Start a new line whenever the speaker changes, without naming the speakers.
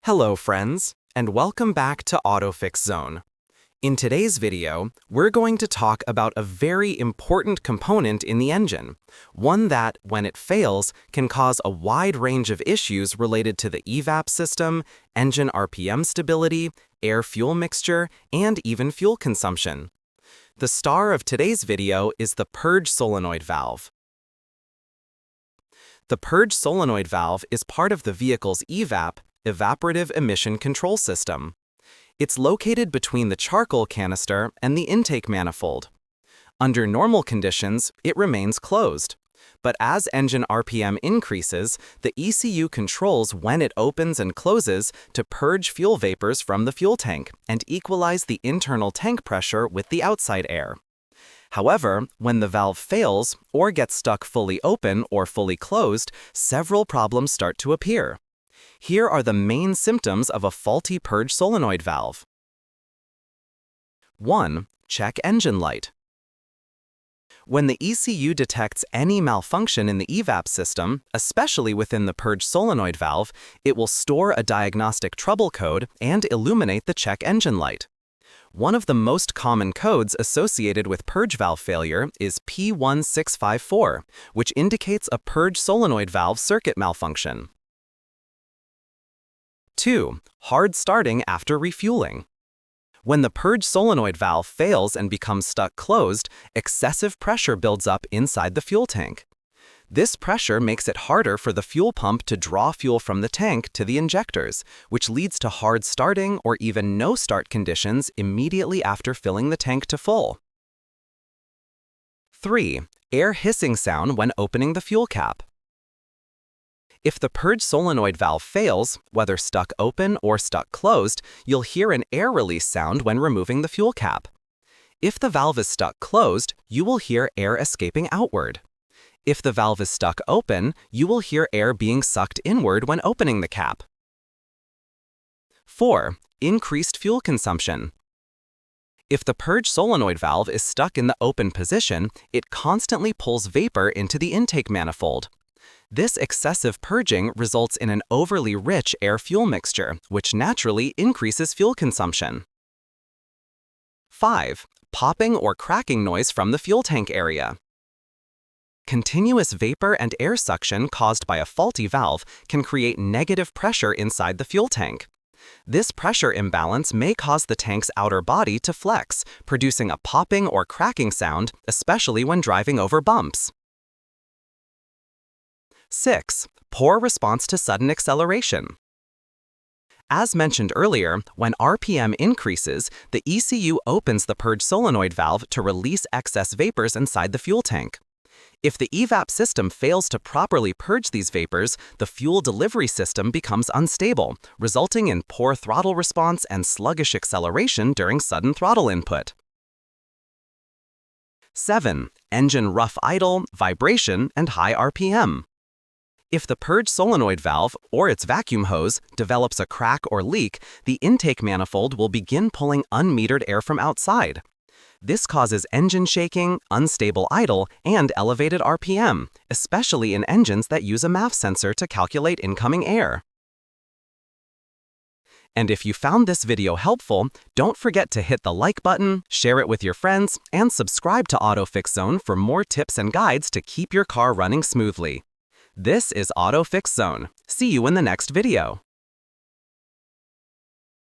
Hello friends, and welcome back to AutoFix Zone. In today's video, we're going to talk about a very important component in the engine, one that, when it fails, can cause a wide range of issues related to the EVAP system, engine RPM stability, air-fuel mixture, and even fuel consumption. The star of today's video is the Purge Solenoid Valve. The Purge Solenoid Valve is part of the vehicle's EVAP, Evaporative Emission Control System. It's located between the charcoal canister and the intake manifold. Under normal conditions, it remains closed. But as engine RPM increases, the ECU controls when it opens and closes to purge fuel vapors from the fuel tank and equalize the internal tank pressure with the outside air. However, when the valve fails or gets stuck fully open or fully closed, several problems start to appear. Here are the main symptoms of a faulty purge solenoid valve. 1. Check engine light. When the ECU detects any malfunction in the EVAP system, especially within the purge solenoid valve, it will store a diagnostic trouble code and illuminate the check engine light. One of the most common codes associated with purge valve failure is P1654, which indicates a purge solenoid valve circuit malfunction. 2. Hard starting after refueling. When the purge solenoid valve fails and becomes stuck closed, excessive pressure builds up inside the fuel tank. This pressure makes it harder for the fuel pump to draw fuel from the tank to the injectors, which leads to hard starting or even no start conditions immediately after filling the tank to full. 3. Air hissing sound when opening the fuel cap. If the purge solenoid valve fails, whether stuck open or stuck closed, you'll hear an air release sound when removing the fuel cap. If the valve is stuck closed, you will hear air escaping outward. If the valve is stuck open, you will hear air being sucked inward when opening the cap. 4. Increased fuel consumption. If the purge solenoid valve is stuck in the open position, it constantly pulls vapor into the intake manifold. This excessive purging results in an overly rich air-fuel mixture, which naturally increases fuel consumption. 5. Popping or cracking noise from the fuel tank area. Continuous vapor and air suction caused by a faulty valve can create negative pressure inside the fuel tank. This pressure imbalance may cause the tank's outer body to flex, producing a popping or cracking sound, especially when driving over bumps. 6. Poor response to sudden acceleration. As mentioned earlier, when RPM increases, the ECU opens the purge solenoid valve to release excess vapors inside the fuel tank. If the EVAP system fails to properly purge these vapors, the fuel delivery system becomes unstable, resulting in poor throttle response and sluggish acceleration during sudden throttle input. 7. Engine rough idle, vibration, and high RPM. If the purge solenoid valve, or its vacuum hose, develops a crack or leak, the intake manifold will begin pulling unmetered air from outside. This causes engine shaking, unstable idle, and elevated RPM, especially in engines that use a MAF sensor to calculate incoming air. And if you found this video helpful, don't forget to hit the like button, share it with your friends, and subscribe to AutoFix Zone for more tips and guides to keep your car running smoothly. This is AutoFix Zone. See you in the next video.